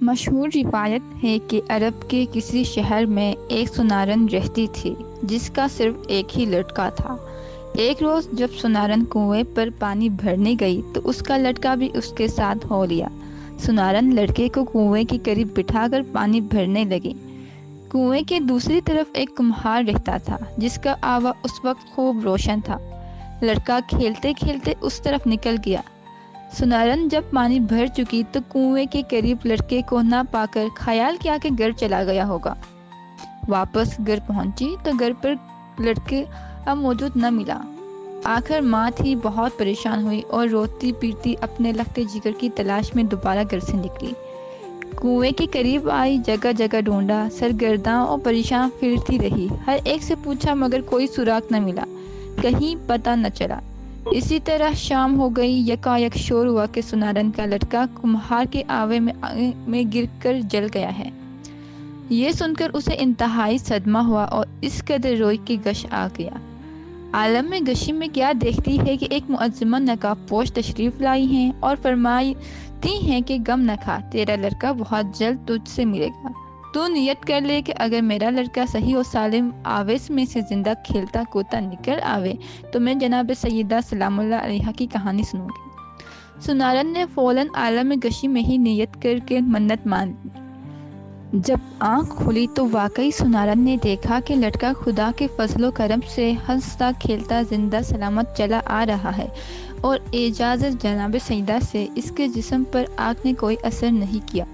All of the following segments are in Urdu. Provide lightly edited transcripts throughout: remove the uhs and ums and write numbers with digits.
مشہور روایت ہے کہ عرب کے کسی شہر میں ایک سنارن رہتی تھی جس کا صرف ایک ہی لڑکا تھا۔ ایک روز جب سنارن کنویں پر پانی بھرنے گئی تو اس کا لڑکا بھی اس کے ساتھ ہو لیا۔ سنارن لڑکے کو کنویں کے قریب بٹھا کر پانی بھرنے لگی۔ کنویں کے دوسری طرف ایک کمہار رہتا تھا جس کا آوا اس وقت خوب روشن تھا۔ لڑکا کھیلتے کھیلتے اس طرف نکل گیا۔ سنارن جب پانی بھر چکی تو کنویں کے قریب لڑکے کو نہ پا کر خیال کیا کہ گھر چلا گیا ہوگا۔ واپس گھر پہنچی تو گھر پر لڑکے اب موجود نہ ملا۔ آخر ماں تھی بہت پریشان ہوئی اور روتی پیٹتی اپنے لخت جگر کی تلاش میں دوبارہ گھر سے نکلی۔ کنویں کے قریب آئی، جگہ جگہ ڈھونڈا، سرگرداں اور پریشان پھرتی رہی۔ ہر ایک سے پوچھا مگر کوئی سراغ نہ ملا، کہیں پتہ نہ چلا۔ اسی طرح شام ہو گئی، یکایک شور ہوا کہ سنارن کا لڑکا کمہار کے آوے میں گر کر جل گیا ہے۔ یہ سن کر اسے انتہائی صدمہ ہوا اور اس قدر روئی کہ غش آ گیا۔ عالم میں غشی میں کیا دیکھتی ہے کہ ایک معظمہ نقاب پوش تشریف لائی ہیں اور فرماتی ہیں کہ غم نہ کھا، تیرا لڑکا بہت جلد تجھ سے ملے گا۔ تو نیت کر لے کہ اگر میرا لڑکا صحیح و سالم آوے میں سے زندہ کھیلتا کودتا نکل آوے تو میں جناب سیدہ سلام اللہ علیہا کی کہانی سنوں گی۔ سنارن نے فوراً عالم غشی میں ہی نیت کر کے منت مان لی۔ جب آنکھ کھلی تو واقعی سنارن نے دیکھا کہ لڑکا خدا کے فضل و کرم سے ہنستا کھیلتا زندہ سلامت چلا آ رہا ہے اور اجازت جناب سیدہ سے اس کے جسم پر آگ نے کوئی اثر نہیں کیا،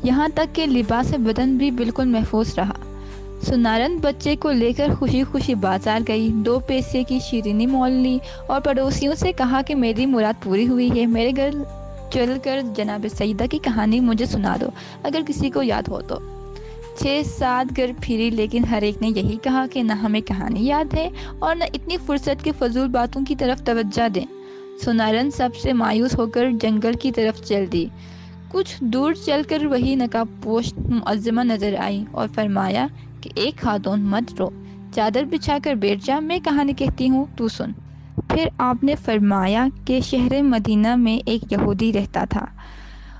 یہاں تک کہ لباس بدن بھی بالکل محفوظ رہا۔ سنارن بچے کو لے کر خوشی خوشی بازار گئی، 2 پیسے کی شیرینی مول لی اور پڑوسیوں سے کہا کہ میری مراد پوری ہوئی ہے، میرے گھر چل کر جناب سیدہ کی کہانی مجھے سنا دو اگر کسی کو یاد ہو تو۔ 6-7 گھر پھری لیکن ہر ایک نے یہی کہا کہ نہ ہمیں کہانی یاد ہے اور نہ اتنی فرصت کے فضول باتوں کی طرف توجہ دیں۔ سنارن سب سے مایوس ہو کر جنگل کی طرف چل دی۔ کچھ دور چل کر وہی نقاب پوش معظمہ نظر آئی اور فرمایا کہ ایک خاتون مت رو، چادر بچھا کر بیٹھ جا، میں کہانی کہتی ہوں تو سن۔ پھر آپ نے فرمایا کہ شہر مدینہ میں ایک یہودی رہتا تھا۔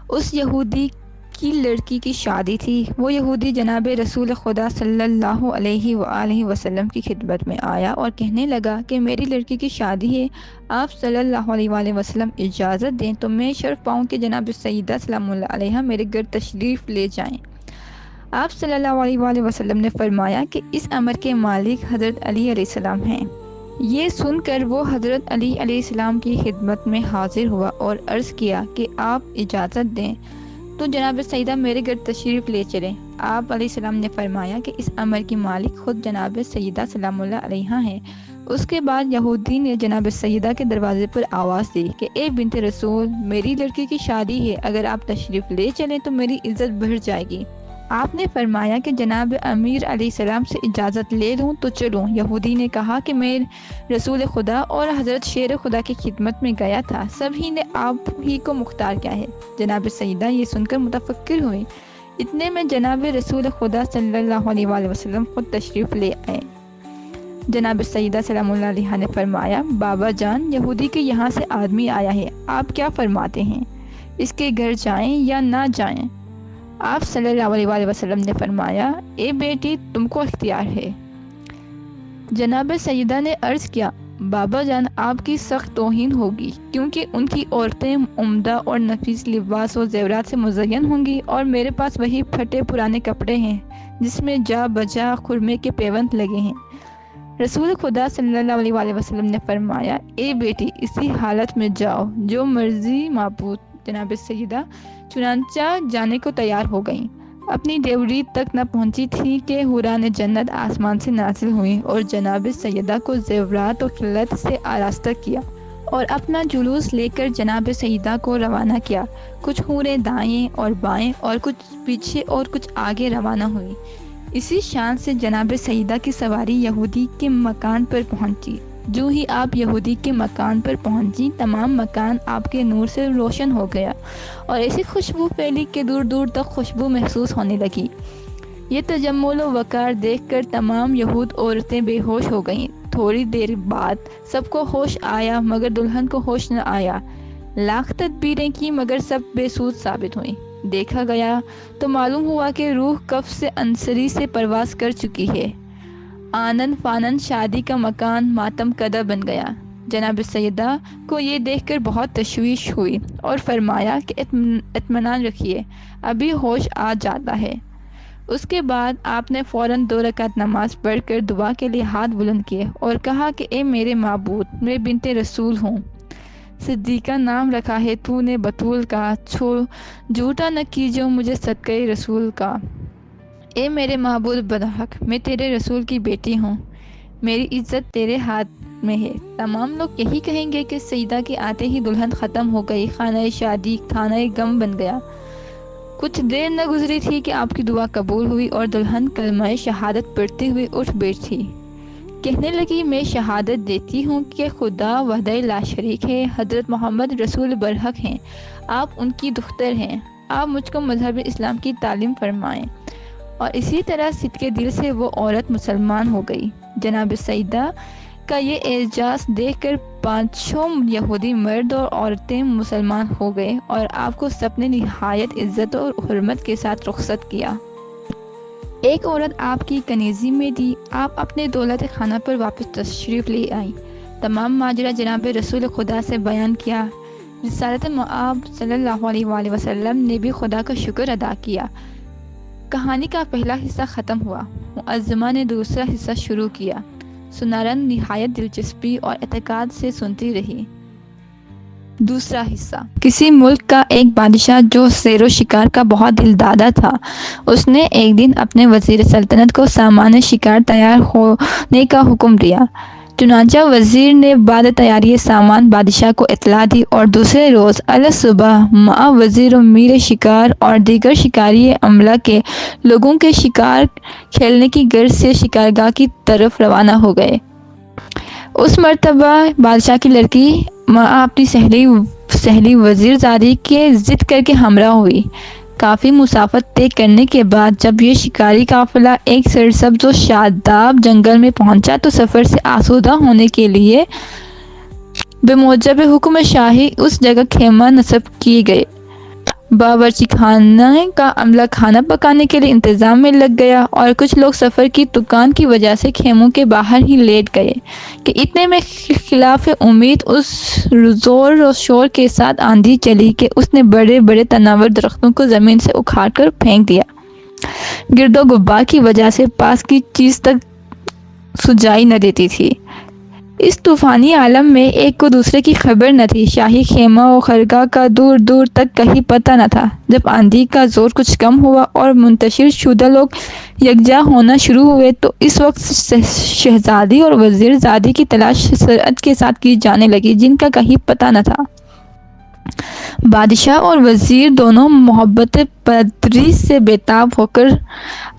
اس یہودی کی لڑکی کی شادی تھی۔ وہ یہودی جناب رسول خدا صلی اللہ علیہ وآلہ وسلم کی خدمت میں آیا اور کہنے لگا کہ میری لڑکی کی شادی ہے، آپ صلی اللہ علیہ وآلہ وسلم اجازت دیں تو میں شرف پاؤں کہ جناب سیدہ سلام اللہ علیہا میرے گھر تشریف لے جائیں۔ آپ صلی اللہ علیہ وآلہ وسلم نے فرمایا کہ اس امر کے مالک حضرت علی علیہ السلام ہیں۔ یہ سن کر وہ حضرت علی علیہ السلام کی خدمت میں حاضر ہوا اور عرض کیا کہ آپ اجازت دیں تو جناب سیدہ میرے گھر تشریف لے چلیں۔ آپ علیہ السلام نے فرمایا کہ اس امر کی مالک خود جناب سیدہ سلام اللہ علیہا ہیں۔ اس کے بعد یہودی نے جناب سیدہ کے دروازے پر آواز دی کہ اے بنت رسول، میری لڑکی کی شادی ہے، اگر آپ تشریف لے چلیں تو میری عزت بڑھ جائے گی۔ آپ نے فرمایا کہ جناب امیر علیہ السلام سے اجازت لے لوں تو چلوں۔ یہودی نے کہا کہ میں رسول خدا اور حضرت شیر خدا کی خدمت میں گیا تھا، سب ہی نے آپ ہی کو مختار کیا ہے۔ جناب سیدہ یہ سن کر متفکر ہوئی۔ اتنے میں جناب رسول خدا صلی اللہ علیہ وآلہ وسلم خود تشریف لے آئے۔ جناب سیدہ سلام اللہ علیہا نے فرمایا، بابا جان، یہودی کے یہاں سے آدمی آیا ہے، آپ کیا فرماتے ہیں، اس کے گھر جائیں یا نہ جائیں؟ آپ صلی اللہ علیہ وآلہ وسلم نے فرمایا، اے بیٹی، تم کو اختیار ہے۔ جناب سیدہ نے عرض کیا، بابا جان، آپ کی سخت توہین ہوگی کیونکہ ان کی عورتیں عمدہ اور نفیس لباس و زیورات سے مزین ہوں گی اور میرے پاس وہی پھٹے پرانے کپڑے ہیں جس میں جا بجا خرمے کے پیوند لگے ہیں۔ رسول خدا صلی اللہ علیہ وآلہ وسلم نے فرمایا، اے بیٹی، اسی حالت میں جاؤ جو مرضی معبود۔ جناب سیدہ چنانچہ جانے کو تیار ہو گئیں۔ اپنی ڈیوری تک نہ پہنچی تھی کہ حوران جنت آسمان سے نازل ہوئیں اور جناب سیدہ کو زیورات و خلعت سے آراستہ کیا اور اپنا جلوس لے کر جناب سیدہ کو روانہ کیا۔ کچھ حوریں دائیں اور بائیں اور کچھ پیچھے اور کچھ آگے روانہ ہوئی۔ اسی شان سے جناب سیدہ کی سواری یہودی کے مکان پر پہنچی۔ جو ہی آپ یہودی کے مکان پر پہنچی، تمام مکان آپ کے نور سے روشن ہو گیا اور ایسی خوشبو پھیلی کہ دور دور تک خوشبو محسوس ہونے لگی۔ یہ تجمل و وقار دیکھ کر تمام یہود عورتیں بے ہوش ہو گئیں۔ تھوڑی دیر بعد سب کو ہوش آیا مگر دلہن کو ہوش نہ آیا۔ لاکھ تدبیریں کی مگر سب بے سود ثابت ہوئیں۔ دیکھا گیا تو معلوم ہوا کہ روح کف سے انصری سے پرواز کر چکی ہے۔ آنن فانن شادی کا مکان ماتم کدہ بن گیا۔ جناب سیدہ کو یہ دیکھ کر بہت تشویش ہوئی اور فرمایا کہ اطمینان رکھیے، ابھی ہوش آ جاتا ہے۔ اس کے بعد آپ نے فوراً 2 رکعت نماز پڑھ کر دعا کے لیے ہاتھ بلند کیے اور کہا کہ اے میرے معبود، میں بنت رسول ہوں، صدیقہ نام رکھا ہے تو نے بطول کا، جھوٹا نہ کیجو مجھے صدقہ رسول کا۔ اے میرے معبود برحق، میں تیرے رسول کی بیٹی ہوں، میری عزت تیرے ہاتھ میں ہے۔ تمام لوگ یہی کہیں گے کہ سیدہ کے آتے ہی دلہن ختم ہو گئی، خانہ شادی خانہ غم بن گیا۔ کچھ دیر نہ گزری تھی کہ آپ کی دعا قبول ہوئی اور دلہن کلمہ شہادت پڑھتے ہوئے اٹھ بیٹھی۔ کہنے لگی، میں شہادت دیتی ہوں کہ خدا وحدہ لا شریک ہے، حضرت محمد رسول برحق ہیں، آپ ان کی دختر ہیں، آپ مجھ کو مذہب اسلام کی تعلیم فرمائیں۔ اور اسی طرح صدقے دل سے وہ عورت مسلمان ہو گئی۔ جناب سیدہ کا یہ اعجاز دیکھ کر 5 یہودی مرد اور عورتیں مسلمان ہو گئے اور آپ کو سب نے نہایت عزت اور حرمت کے ساتھ رخصت کیا۔ ایک عورت آپ کی کنیزی میں تھی، آپ اپنے دولت خانہ پر واپس تشریف لے آئی، تمام ماجرا جناب رسول خدا سے بیان کیا۔ رسالت مآب صلی اللہ علیہ وآلہ وسلم نے بھی خدا کا شکر ادا کیا۔ کہانی کا پہلا حصہ ختم ہوا، معظمہ نے دوسرا حصہ شروع کیا۔ سنارن نہایت دلچسپی اور اعتقاد سے سنتی رہی۔ دوسرا حصہ۔ کسی ملک کا ایک بادشاہ جو سیر و شکار کا بہت دلدادہ تھا، اس نے ایک دن اپنے وزیر سلطنت کو سامان شکار تیار ہونے کا حکم دیا۔ چنانچہ وزیر نے بعد تیاری سامان بادشاہ کو اطلاع دی اور دوسرے روز الصبح مع وزیر و میر شکار اور دیگر شکاری عملہ کے لوگوں کے شکار کھیلنے کی غرض سے شکارگاہ کی طرف روانہ ہو گئے۔ اس مرتبہ بادشاہ کی لڑکی مع اپنی سہیلی وزیر زادی کے ضد کر کے ہمراہ ہوئی۔ کافی مسافت طے کرنے کے بعد جب یہ شکاری قافلہ ایک سرسبز و شاداب جنگل میں پہنچا تو سفر سے آسودہ ہونے کے لیے بموجب حکم شاہی اس جگہ خیمہ نصب کیے گئے۔ باورچی خانے کا عملہ کھانا پکانے کے لیے انتظام میں لگ گیا اور کچھ لوگ سفر کی تکان کی وجہ سے خیموں کے باہر ہی لیٹ گئے کہ اتنے میں خلاف امید اس زور و شور کے ساتھ آندھی چلی کہ اس نے بڑے بڑے تناور درختوں کو زمین سے اکھاڑ کر پھینک دیا۔ گرد و غبار کی وجہ سے پاس کی چیز تک سجائی نہ دیتی تھی۔ اس طوفانی عالم میں ایک کو دوسرے کی خبر نہ تھی، شاہی خیمہ و خرگاہ کا دور دور تک کہیں پتہ نہ تھا۔ جب آندھی کا زور کچھ کم ہوا اور منتشر شدہ لوگ یکجا ہونا شروع ہوئے تو اس وقت شہزادی اور وزیر زادی کی تلاش سرعت کے ساتھ کی جانے لگی، جن کا کہیں پتہ نہ تھا۔ بادشاہ اور وزیر دونوں محبت پروری سے بےتاب ہو کر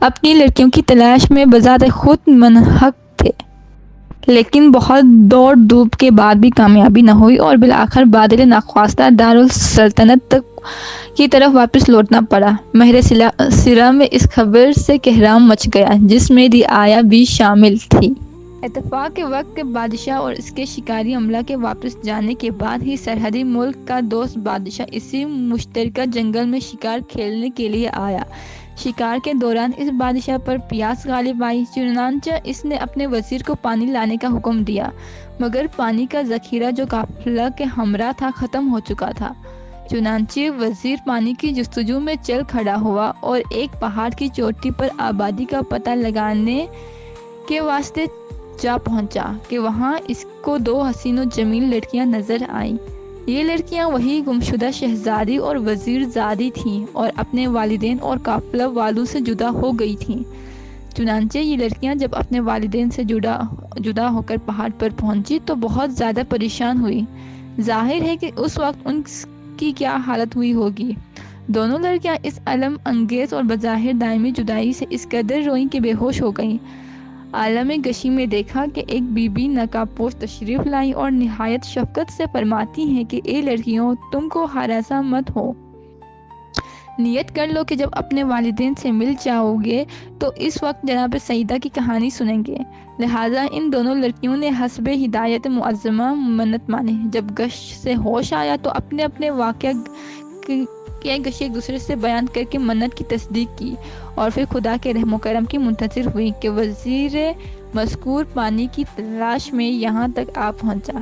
اپنی لڑکیوں کی تلاش میں بذات خود منہمک تھے، لیکن بہت دوڑ دھوپ کے بعد بھی کامیابی نہ ہوئی اور بالآخر بادل ناخواستہ دارالسلطنت کی طرف واپس لوٹنا پڑا۔ مہر سرا میں اس خبر سے کہرام مچ گیا، جس میں رعایا بھی شامل تھی۔ اتفاق کے وقت کہ بادشاہ اور اس کے شکاری عملہ کے واپس جانے کے بعد ہی سرحدی ملک کا دوست بادشاہ اسی مشترکہ جنگل میں شکار کھیلنے کے لیے آیا۔ شکار کے دوران اس بادشاہ پر پیاس غالب آئی، چنانچہ اس نے اپنے وزیر کو پانی لانے کا حکم دیا، مگر پانی کا ذخیرہ جو قافلہ کے ہمراہ تھا ختم ہو چکا تھا۔ چنانچہ وزیر پانی کی جستجو میں چل کھڑا ہوا اور ایک پہاڑ کی چوٹی پر آبادی کا پتہ لگانے کے واسطے جا پہنچا کہ وہاں اس کو 2 حسین و جمیل لڑکیاں نظر آئیں۔ یہ لڑکیاں وہی گمشدہ شہزادی اور وزیر زادی تھیں اور اپنے والدین اور قافلہ والوں سے جدا ہو گئی تھیں۔ چنانچہ یہ لڑکیاں جب اپنے والدین سے جدا ہو کر پہاڑ پر پہنچی تو بہت زیادہ پریشان ہوئی۔ ظاہر ہے کہ اس وقت ان کی کیا حالت ہوئی ہوگی۔ دونوں لڑکیاں اس الم انگیز اور بظاہر دائمی جدائی سے اس قدر روئیں کہ بے ہوش ہو گئیں۔ عالم گشی میں دیکھا کہ ایک بی بی نقاب پوش تشریف لائیں اور نہایت شفقت سے فرماتی ہیں کہ اے لڑکیوں، تم کو ہراساں مت ہو، نیت کر لو کہ جب اپنے والدین سے مل جاؤ گے تو اس وقت جناب سیدہ کی کہانی سنیں گے۔ لہٰذا ان دونوں لڑکیوں نے حسب ہدایت معظمہ منت مانی۔ جب گشت سے ہوش آیا تو اپنے اپنے واقعہ کہ ایک دوسرے سے بیان کر کے منت کی تصدیق کی اور پھر خدا کے رحم و کرم کی منتظر ہوئی کہ وزیر مذکور پانی کی تلاش میں یہاں تک آ پہنچا۔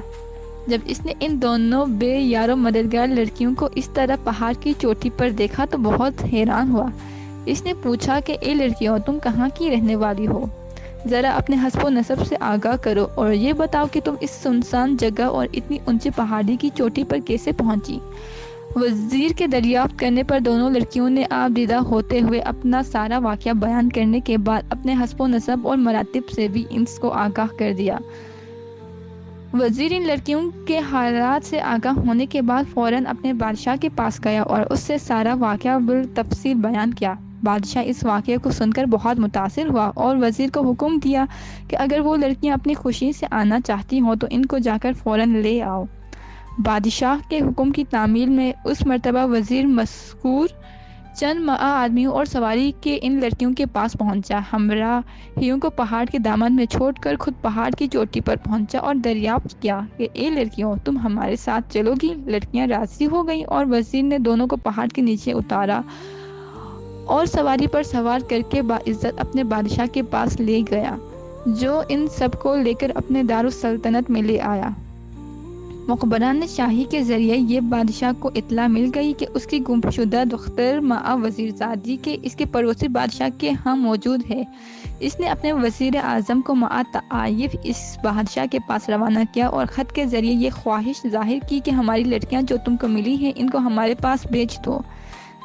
جب اس نے ان دونوں بے یار و مددگار لڑکیوں کو اس طرح پہاڑ کی چوٹی پر دیکھا تو بہت حیران ہوا۔ اس نے پوچھا کہ اے لڑکیوں، تم کہاں کی رہنے والی ہو؟ ذرا اپنے حسب و نسب سے آگاہ کرو اور یہ بتاؤ کہ تم اس سنسان جگہ اور اتنی اونچی پہاڑی کی چوٹی پر کیسے پہنچی؟ وزیر کے دریافت کرنے پر دونوں لڑکیوں نے آپ دیدہ ہوتے ہوئے اپنا سارا واقعہ بیان کرنے کے بعد اپنے حسب و نسب اور مراتب سے بھی اس کو آگاہ کر دیا۔ وزیر ان لڑکیوں کے حالات سے آگاہ ہونے کے بعد فوراً اپنے بادشاہ کے پاس گیا اور اس سے سارا واقعہ بالتفصیل بیان کیا۔ بادشاہ اس واقعے کو سن کر بہت متاثر ہوا اور وزیر کو حکم دیا کہ اگر وہ لڑکیاں اپنی خوشی سے آنا چاہتی ہوں تو ان کو جا کر فوراً لے آؤ۔ بادشاہ کے حکم کی تعمیل میں اس مرتبہ وزیر مذکور چند آدمیوں اور سواری کے ان لڑکیوں کے پاس پہنچا، ہمراہیوں کو پہاڑ کے دامن میں چھوڑ کر خود پہاڑ کی چوٹی پر پہنچا اور دریافت کیا کہ اے لڑکیوں، تم ہمارے ساتھ چلو گی؟ لڑکیاں راضی ہو گئیں اور وزیر نے دونوں کو پہاڑ کے نیچے اتارا اور سواری پر سوار کر کے باعزت اپنے بادشاہ کے پاس لے گیا، جو ان سب کو لے کر اپنے دارالسلطنت میں لے آیا۔ مخبران شاہی کے ذریعے یہ بادشاہ کو اطلاع مل گئی کہ اس کی گمشدہ دختر ماں وزیرزادی کے اس کے پڑوسی بادشاہ کے ہاں موجود ہے۔ اس نے اپنے وزیر اعظم کو ماں تعائف اس بادشاہ کے پاس روانہ کیا اور خط کے ذریعے یہ خواہش ظاہر کی کہ ہماری لڑکیاں جو تم کو ملی ہیں ان کو ہمارے پاس بھیج دو۔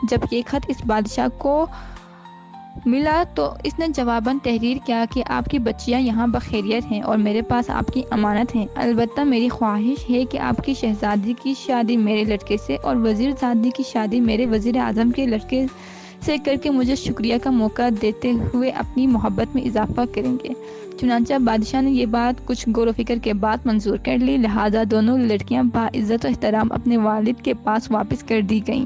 جب یہ خط اس بادشاہ کو ملا تو اس نے جواباً تحریر کیا کہ آپ کی بچیاں یہاں بخیریت ہیں اور میرے پاس آپ کی امانت ہیں، البتہ میری خواہش ہے کہ آپ کی شہزادی کی شادی میرے لڑکے سے اور وزیر زادی کی شادی میرے وزیر اعظم کے لڑکے سے کر کے مجھے شکریہ کا موقع دیتے ہوئے اپنی محبت میں اضافہ کریں گے۔ چنانچہ بادشاہ نے یہ بات کچھ غور و فکر کے بعد منظور کر لی، لہٰذا دونوں لڑکیاں باعزت و احترام اپنے والد کے پاس واپس کر دی گئیں۔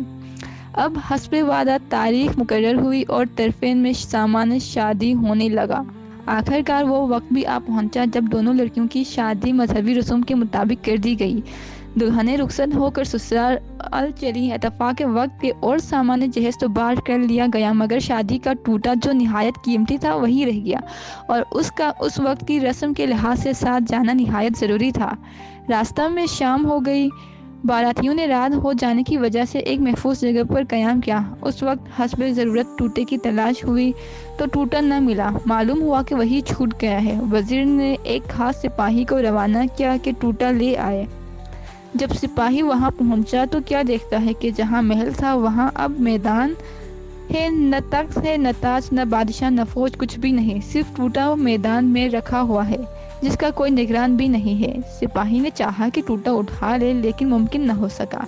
اب حسب وعدہ تاریخ مقرر ہوئی اور طرفین میں سامان شادی ہونے لگا۔ آخرکار وہ وقت بھی آ پہنچا جب دونوں لڑکیوں کی شادی مذہبی رسوم کے مطابق کر دی گئی۔ دلہنیں رخصت ہو کر سسرال چلی۔ اتفاق وقت کے اور سامان جہیز تو بار کر لیا گیا مگر شادی کا ٹوٹا جو نہایت قیمتی تھا وہی رہ گیا اور اس کا اس وقت کی رسم کے لحاظ سے ساتھ جانا نہایت ضروری تھا۔ راستہ میں شام ہو گئی۔ باراتیوں نے رات ہو جانے کی وجہ سے ایک محفوظ جگہ پر قیام کیا۔ اس وقت حسب ضرورت ٹوٹے کی تلاش ہوئی تو ٹوٹا نہ ملا، معلوم ہوا کہ وہی چھوٹ گیا ہے۔ وزیر نے ایک خاص سپاہی کو روانہ کیا کہ ٹوٹا لے آئے۔ جب سپاہی وہاں پہنچا تو کیا دیکھتا ہے کہ جہاں محل تھا وہاں اب میدان ہے، نہ تخت ہے، نہ تاج، نہ بادشاہ، نہ فوج، کچھ بھی نہیں، صرف ٹوٹا میدان میں رکھا ہوا ہے جس کا کوئی نگران بھی نہیں ہے۔ سپاہی نے چاہا کہ ٹوٹا اٹھا لے لیکن ممکن نہ ہو سکا،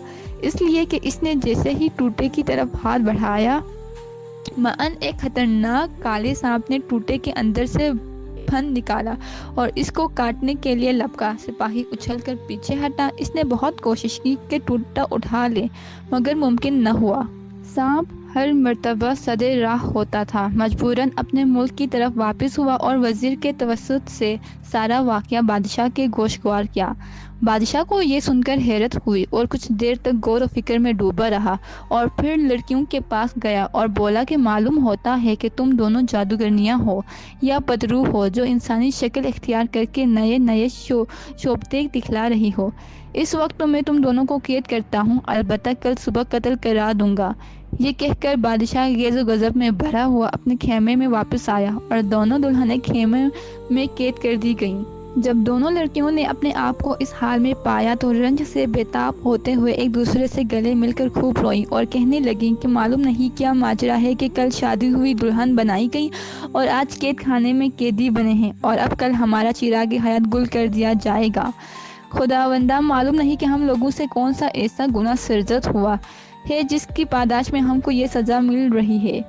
اس لیے کہ اس نے جیسے ہی ٹوٹے کی طرف ہاتھ بڑھایا معاً ایک خطرناک کالے سانپ نے ٹوٹے کے اندر سے پھن نکالا اور اس کو کاٹنے کے لیے لپکا۔ سپاہی اچھل کر پیچھے ہٹا۔ اس نے بہت کوشش کی کہ ٹوٹا اٹھا لے مگر ممکن نہ ہوا۔ سانپ ہر مرتبہ صد راہ ہوتا تھا، مجبوراً اپنے ملک کی طرف واپس ہوا اور وزیر کے توسط سے سارا واقعہ بادشاہ کے گوشگوار کیا۔ بادشاہ کو یہ سن کر حیرت ہوئی اور کچھ دیر تک غور و فکر میں ڈوبا رہا اور پھر لڑکیوں کے پاس گیا اور بولا کہ معلوم ہوتا ہے کہ تم دونوں جادوگرنیاں ہو یا بدروح ہو جو انسانی شکل اختیار کر کے نئے نئے شوبتے دکھلا رہی ہو۔ اس وقت تو میں تم دونوں کو قید کرتا ہوں، البتہ کل صبح قتل کرا دوں گا۔ یہ کہہ کر بادشاہ غیظ و غضب میں بھرا ہوا اپنے خیمے میں واپس آیا اور دونوں دلہنیں خیمے میں قید کر دی گئیں۔ جب دونوں لڑکیوں نے اپنے آپ کو اس حال میں پایا تو رنج سے بے تاب ہوتے ہوئے ایک دوسرے سے گلے مل کر خوب روئیں اور کہنے لگیں کہ معلوم نہیں کیا ماجرا ہے کہ کل شادی ہوئی دلہن بنائی گئی اور آج قید خانے میں قیدی بنے ہیں اور اب کل ہمارا چراغ حیات گل کر دیا جائے گا۔ خداوندا، معلوم نہیں کہ ہم لوگوں سے کون سا ایسا گناہ سرزد ہوا ہے جس کی پاداش میں ہم کو یہ سزا مل رہی ہے۔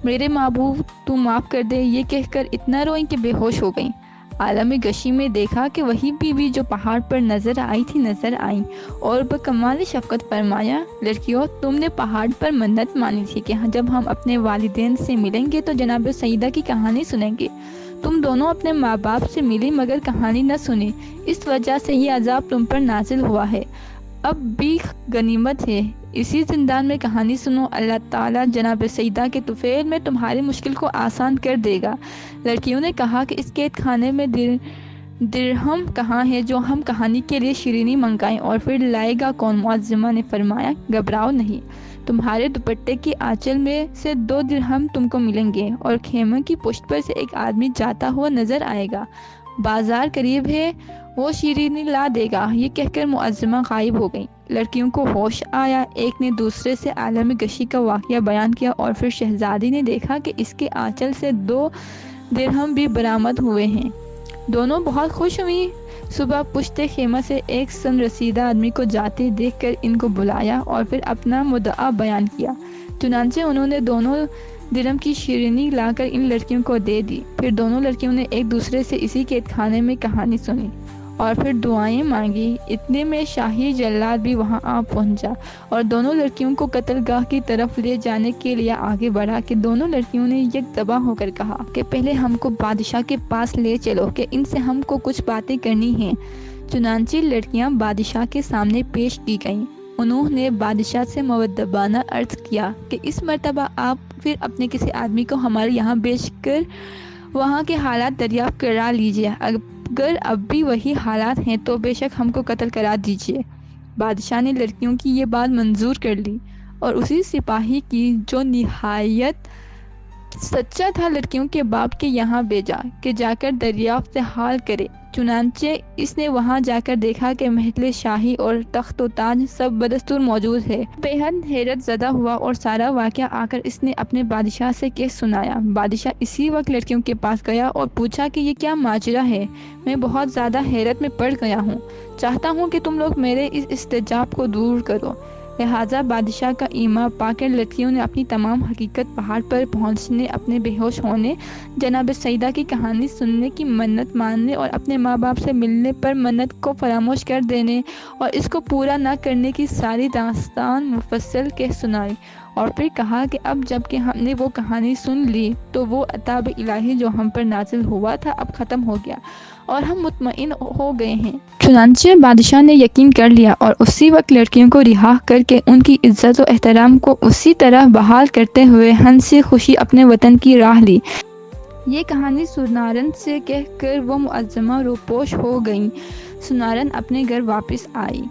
میرے معبود تو معاف کر دے۔ یہ کہہ کر اتنا روئیں کہ بے ہوش ہو گئیں۔ عالم گشی میں دیکھا کہ وہی بیوی جو پہاڑ پر نظر آئی تھی نظر آئیں اور بکمال شفقت فرمایا، لڑکیوں، تم نے پہاڑ پر منت مانی تھی کہ جب ہم اپنے والدین سے ملیں گے تو جناب سیدہ کی کہانی سنیں گے۔ تم دونوں اپنے ماں باپ سے ملی مگر کہانی نہ سنی، اس وجہ سے یہ عذاب تم پر نازل ہوا ہے۔ اب بھی غنیمت ہے اسی زندان میں کہانی سنو، اللہ تعالیٰ جناب سیدہ کے طفیل میں تمہاری مشکل کو آسان کر دے گا۔ لڑکیوں نے کہا کہ اس قید خانے میں درہم کہاں ہے جو ہم کہانی کے لیے شیرینی منگائیں، اور پھر لائے گا کون؟ معظمہ نے فرمایا، گھبراؤ نہیں، تمہارے دوپٹے کی آنچل میں سے 2 درہم تم کو ملیں گے، اور خیمے کی پشت پر سے ایک آدمی جاتا ہوا نظر آئے گا، بازار قریب ہے، وہ شیرینی لا دے گا۔ یہ کہہ کر معظمہ غائب ہو گئی۔ لڑکیوں کو ہوش آیا، ایک نے دوسرے سے عالم گشی کا واقعہ بیان کیا، اور پھر شہزادی نے دیکھا کہ اس کے آنچل سے 2 درہم بھی برآمد ہوئے ہیں۔ دونوں بہت خوش ہوئیں۔ صبح پشت خیمہ سے ایک سن رسیدہ آدمی کو جاتے دیکھ کر ان کو بلایا اور پھر اپنا مدعا بیان کیا۔ چنانچہ انہوں نے 2 درہم کی شیرینی لا کر ان لڑکیوں کو دے دی۔ پھر دونوں لڑکیوں نے ایک دوسرے سے اسی قید خانے میں کہانی سنی اور پھر دعائیں مانگی۔ اتنے میں شاہی جلاد بھی وہاں آ پہنچا اور دونوں لڑکیوں کو قتل گاہ کی طرف لے جانے کے لیے آگے بڑھا کہ دونوں لڑکیوں نے یک دبا ہو کر کہا کہ پہلے ہم کو بادشاہ کے پاس لے چلو کہ ان سے ہم کو کچھ باتیں کرنی ہیں۔ چنانچہ لڑکیاں بادشاہ کے سامنے پیش کی گئیں۔ انہوں نے بادشاہ سے مؤدبانہ عرض کیا کہ اس مرتبہ آپ پھر اپنے کسی آدمی کو ہمارے یہاں بھیج کر وہاں کے حالات دریافت کرا لیجیے، اگر اب بھی وہی حالات ہیں تو بے شک ہم کو قتل کرا دیجیے۔ بادشاہ نے لڑکیوں کی یہ بات منظور کر لی اور اسی سپاہی کی جو نہایت سچا تھا لڑکیوں کے باپ کے یہاں بھیجا کہ جا کر دریافت حال کرے۔ چنانچہ اس نے وہاں جا کر دیکھا کہ محل شاہی اور تخت و تاج سب بدستور موجود ہے۔ بے حد حیرت زدہ ہوا اور سارا واقعہ آ کر اس نے اپنے بادشاہ سے کہہ سنایا۔ بادشاہ اسی وقت لڑکیوں کے پاس گیا اور پوچھا کہ یہ کیا ماجرا ہے؟ میں بہت زیادہ حیرت میں پڑ گیا ہوں، چاہتا ہوں کہ تم لوگ میرے اس اضطراب کو دور کرو۔ لہٰذا بادشاہ کا ایما پا کر لڑکیوں نے اپنی تمام حقیقت پہاڑ پر پہنچنے، اپنے بے ہوش ہونے، جناب سیدہ کی کہانی سننے کی منت ماننے اور اپنے ماں باپ سے ملنے پر منت کو فراموش کر دینے اور اس کو پورا نہ کرنے کی ساری داستان مفصل کہہ سنائی، اور پھر کہا کہ اب جب کہ ہم نے وہ کہانی سن لی تو وہ عطاب الہی جو ہم پر نازل ہوا تھا اب ختم ہو گیا اور ہم مطمئن ہو گئے ہیں۔ چنانچہ بادشاہ نے یقین کر لیا اور اسی وقت لڑکیوں کو رہا کر کے ان کی عزت و احترام کو اسی طرح بحال کرتے ہوئے ہنسی خوشی اپنے وطن کی راہ لی۔ یہ کہانی سنارن سے کہہ کر وہ معظمہ روپوش ہو گئیں۔ سنارن اپنے گھر واپس آئی۔